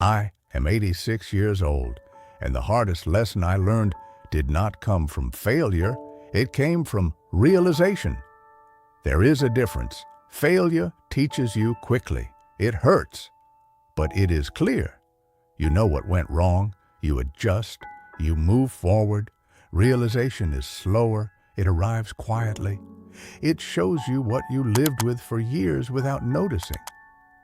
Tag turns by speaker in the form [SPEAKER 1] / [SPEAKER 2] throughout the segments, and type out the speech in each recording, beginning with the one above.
[SPEAKER 1] I am 86 years old, and the hardest lesson I learned did not come from failure, it came from realization. There is a difference. Failure teaches you quickly. It hurts, but it is clear. You know what went wrong, you adjust, you move forward. Realization is slower, it arrives quietly. It shows you what you lived with for years without noticing.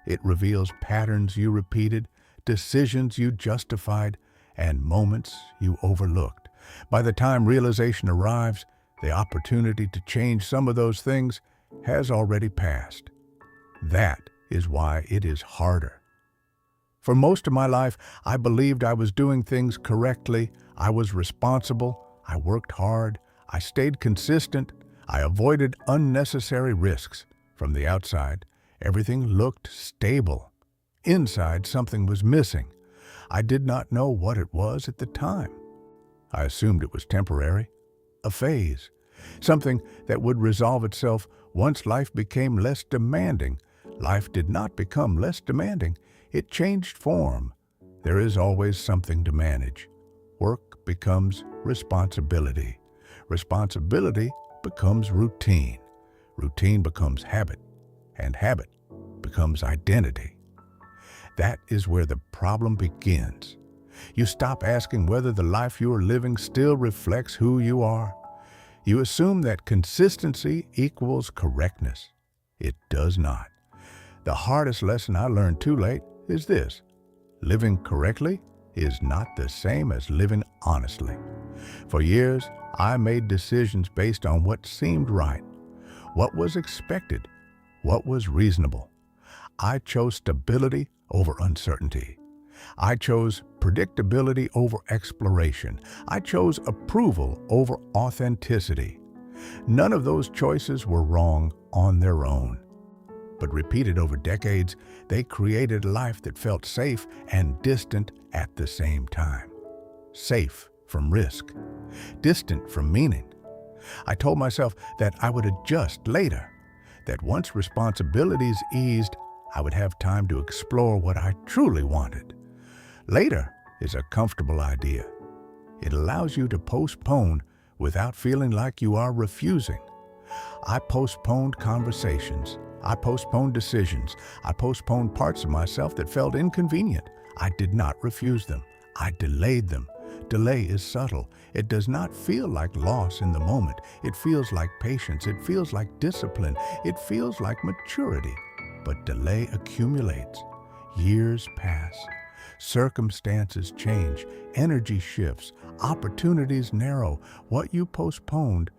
[SPEAKER 1] It reveals patterns you repeated, decisions you justified, and moments you overlooked. By the time realization arrives, the opportunity to change some of those things has already passed. That is why it is harder. For most of my life, I believed I was doing things correctly, I was responsible, I worked hard, I stayed consistent, I avoided unnecessary risks. From the outside, everything looked stable. Inside, something was missing. I did not know what it was at the time. I assumed it was temporary, a phase, something that would resolve itself once life became less demanding. Life did not become less demanding. It changed form. There is always something to manage. Work becomes responsibility. Responsibility becomes routine. Routine becomes habit, and habit becomes identity. That is where the problem begins. You stop asking whether the life you are living still reflects who you are. You assume that consistency equals correctness. It does not. The hardest lesson I learned too late is this: living correctly is not the same as living honestly. For years, I made decisions based on what seemed right, what was expected, what was reasonable. I chose stability over uncertainty. I chose predictability over exploration. I chose approval over authenticity. None of those choices were wrong on their own. But repeated over decades, they created a life that felt safe and distant at the same time. Safe from risk, distant from meaning. I told myself that I would adjust later, that once responsibilities eased, I would have time to explore what I truly wanted. Later is a comfortable idea. It allows you to postpone without feeling like you are refusing. I postponed conversations. I postponed decisions. I postponed parts of myself that felt inconvenient. I did not refuse them. I delayed them. Delay is subtle. It does not feel like loss in the moment. It feels like patience. It feels like discipline. It feels like maturity. But delay accumulates. Years pass. Circumstances change. Energy shifts. Opportunities narrow. What you postponed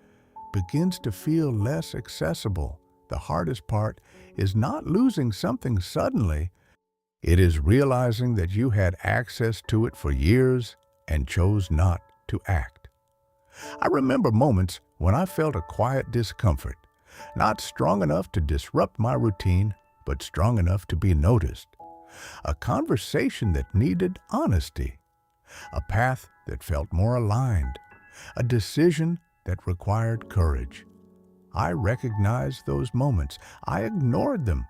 [SPEAKER 1] begins to feel less accessible. The hardest part is not losing something suddenly. It is realizing that you had access to it for years and chose not to act. I remember moments when I felt a quiet discomfort, not strong enough to disrupt my routine, but strong enough to be noticed. A conversation that needed honesty, a path that felt more aligned, a decision that required courage. I recognized those moments. I ignored them,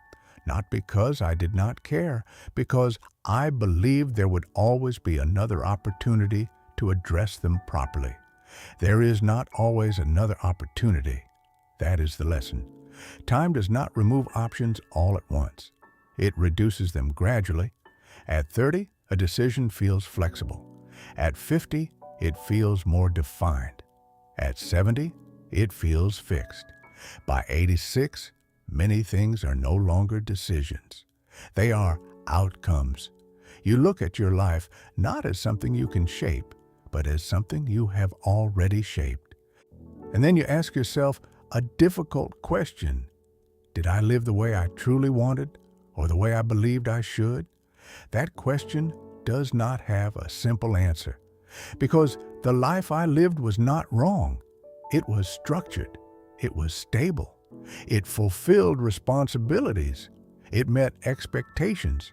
[SPEAKER 1] not because I did not care, because I believed there would always be another opportunity to address them properly. There is not always another opportunity. That is the lesson. Time does not remove options all at once. It reduces them gradually. At 30, a decision feels flexible. At 50, it feels more defined. At 70, it feels fixed. By 86, many things are no longer decisions. They are outcomes. You look at your life not as something you can shape, but as something you have already shaped. And then you ask yourself a difficult question. Did I live the way I truly wanted, or the way I believed I should? That question does not have a simple answer, because the life I lived was not wrong. It was structured. It was stable. It fulfilled responsibilities. It met expectations.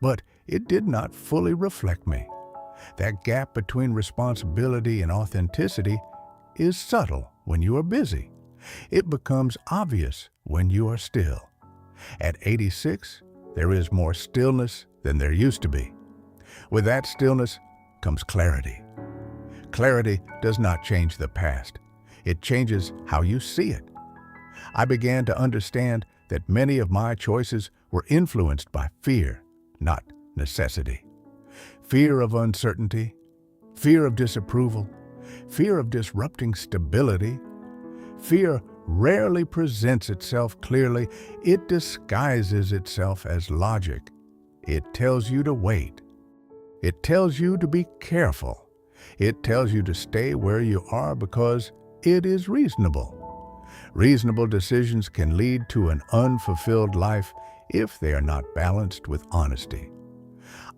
[SPEAKER 1] But it did not fully reflect me. That gap between responsibility and authenticity is subtle when you are busy. It becomes obvious when you are still. At 86, there is more stillness than there used to be. With that stillness comes clarity. Clarity does not change the past. It changes how you see it. I began to understand that many of my choices were influenced by fear, not necessity. Fear of uncertainty, fear of disapproval, fear of disrupting stability. Fear rarely presents itself clearly. It disguises itself as logic. It tells you to wait. It tells you to be careful. It tells you to stay where you are because it is reasonable. Reasonable decisions can lead to an unfulfilled life if they are not balanced with honesty.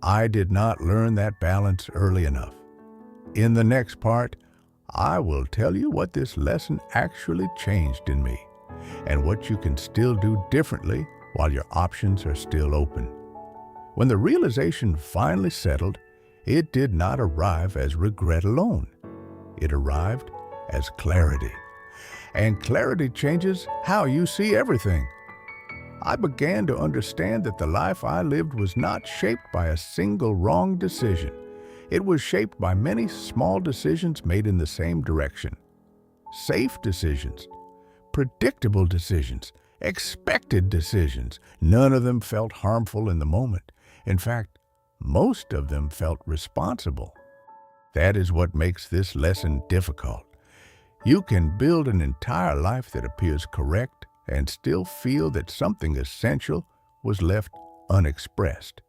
[SPEAKER 1] I did not learn that balance early enough. In the next part, I will tell you what this lesson actually changed in me and what you can still do differently while your options are still open. When the realization finally settled, it did not arrive as regret alone. It arrived as clarity. And clarity changes how you see everything. I began to understand that the life I lived was not shaped by a single wrong decision. It was shaped by many small decisions made in the same direction. Safe decisions, predictable decisions, expected decisions. None of them felt harmful in the moment. In fact, most of them felt responsible. That is what makes this lesson difficult. You can build an entire life that appears correct and still feel that something essential was left unexpressed.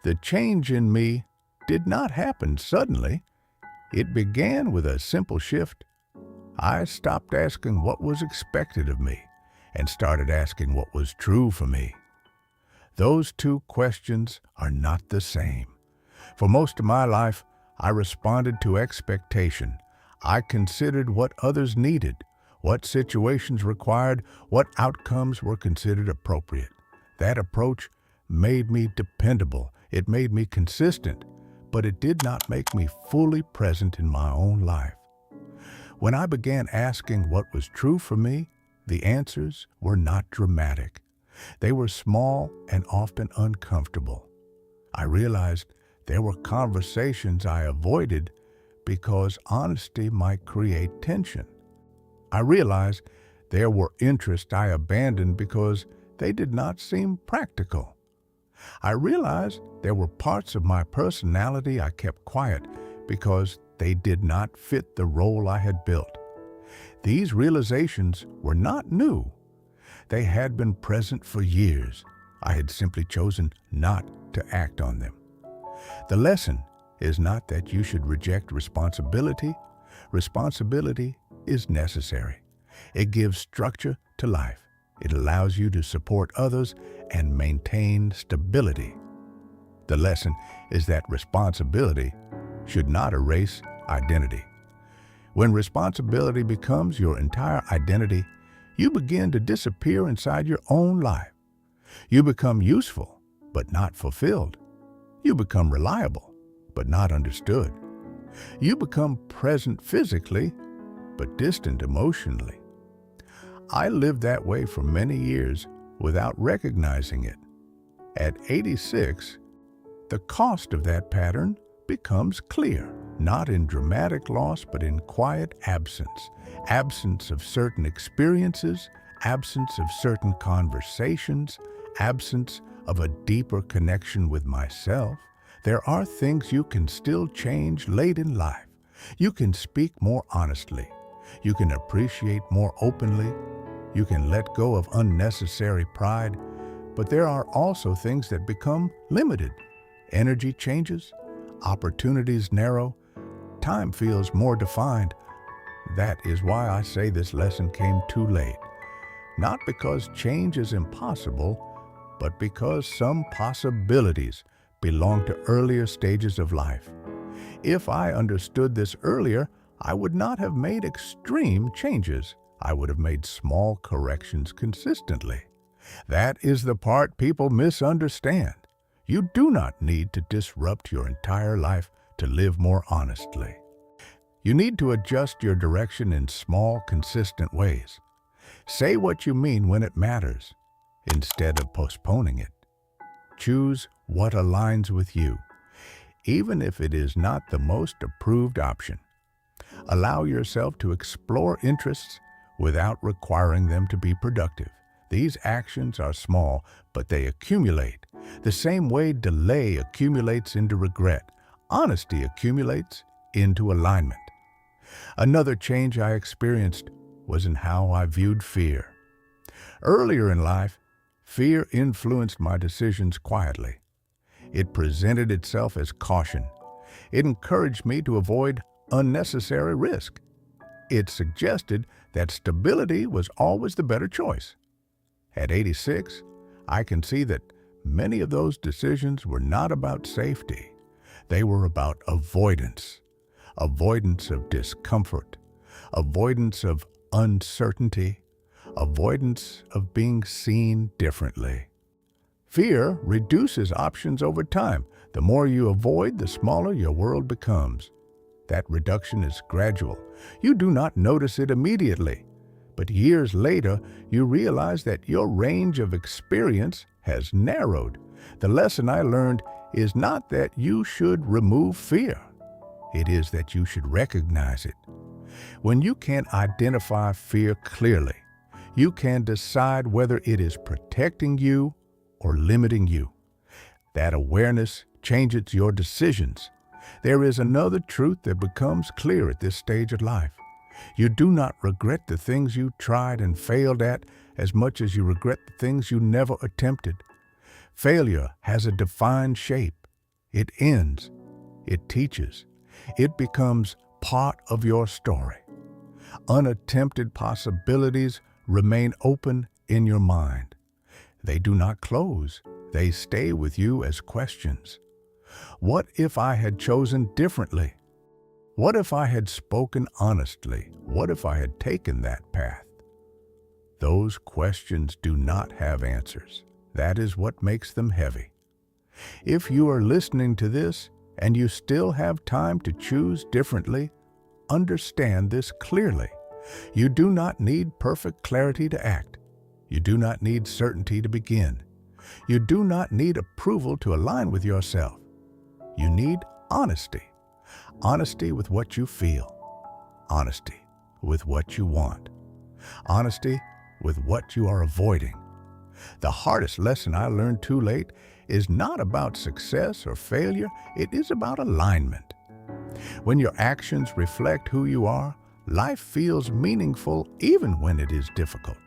[SPEAKER 1] The change in me did not happen suddenly. It began with a simple shift. I stopped asking what was expected of me and started asking what was true for me. Those two questions are not the same. For most of my life, I responded to expectation. I considered what others needed, what situations required, what outcomes were considered appropriate. That approach made me dependable. It made me consistent, but it did not make me fully present in my own life. When I began asking what was true for me, the answers were not dramatic. They were small and often uncomfortable. I realized there were conversations I avoided because honesty might create tension. I realized there were interests I abandoned because they did not seem practical. I realized there were parts of my personality I kept quiet because they did not fit the role I had built. These realizations were not new. They had been present for years. I had simply chosen not to act on them. The lesson is not that you should reject responsibility. Responsibility is necessary. It gives structure to life. It allows you to support others and maintain stability. The lesson is that responsibility should not erase identity. When responsibility becomes your entire identity, you begin to disappear inside your own life. You become useful, but not fulfilled. You become reliable, but not understood. You become present physically, but distant emotionally. I lived that way for many years without recognizing it. At 86, the cost of that pattern becomes clear, not in dramatic loss, but in quiet absence. Absence of certain experiences, absence of certain conversations, absence of a deeper connection with myself. There are things you can still change late in life. You can speak more honestly. You can appreciate more openly. You can let go of unnecessary pride. But there are also things that become limited. Energy changes, opportunities narrow, time feels more defined. That is why I say this lesson came too late. Not because change is impossible, but because some possibilities belong to earlier stages of life. If I understood this earlier, I would not have made extreme changes. I would have made small corrections consistently. That is the part people misunderstand. You do not need to disrupt your entire life to live more honestly. You need to adjust your direction in small, consistent ways. Say what you mean when it matters, instead of postponing it. Choose what aligns with you. even if it is not the most approved option. Allow yourself to explore interests without requiring them to be productive. These actions are small, but they accumulate. The same way delay accumulates into regret, honesty accumulates into alignment. Another change I experienced was in how I viewed fear. Earlier in life, fear influenced my decisions quietly. It presented itself as caution. It encouraged me to avoid unnecessary risk. It suggested that stability was always the better choice. At 86, I can see that many of those decisions were not about safety. They were about avoidance. Avoidance of discomfort, avoidance of uncertainty, avoidance of being seen differently. Fear reduces options over time. The more you avoid, the smaller your world becomes. That reduction is gradual. You do not notice it immediately, but years later, you realize that your range of experience has narrowed. The lesson I learned is not that you should remove fear. It is that you should recognize it. When you can identify fear clearly, you can decide whether it is protecting you or limiting you. That awareness changes your decisions. There is another truth that becomes clear at this stage of life. You do not regret the things you tried and failed at as much as you regret the things you never attempted. Failure has a defined shape. It ends. It teaches. It becomes part of your story. Unattempted possibilities remain open in your mind. They do not close. They stay with you as questions. What if I had chosen differently? What if I had spoken honestly? What if I had taken that path? Those questions do not have answers. That is what makes them heavy. If you are listening to this and you still have time to choose differently, understand this clearly. You do not need perfect clarity to act. You do not need certainty to begin. You do not need approval to align with yourself. You need honesty. Honesty with what you feel. Honesty with what you want. Honesty with what you are avoiding. The hardest lesson I learned too late is not about success or failure. It is about alignment. When your actions reflect who you are, life feels meaningful even when it is difficult.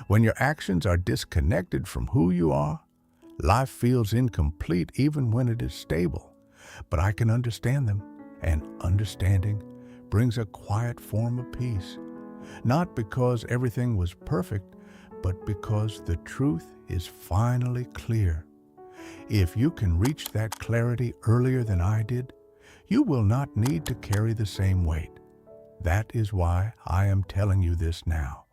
[SPEAKER 1] When your actions are disconnected from who you are, life feels incomplete even when it is stable. But I can understand them, and understanding brings a quiet form of peace. Not because everything was perfect, but because the truth is finally clear. If you can reach that clarity earlier than I did, you will not need to carry the same weight. That is why I am telling you this now.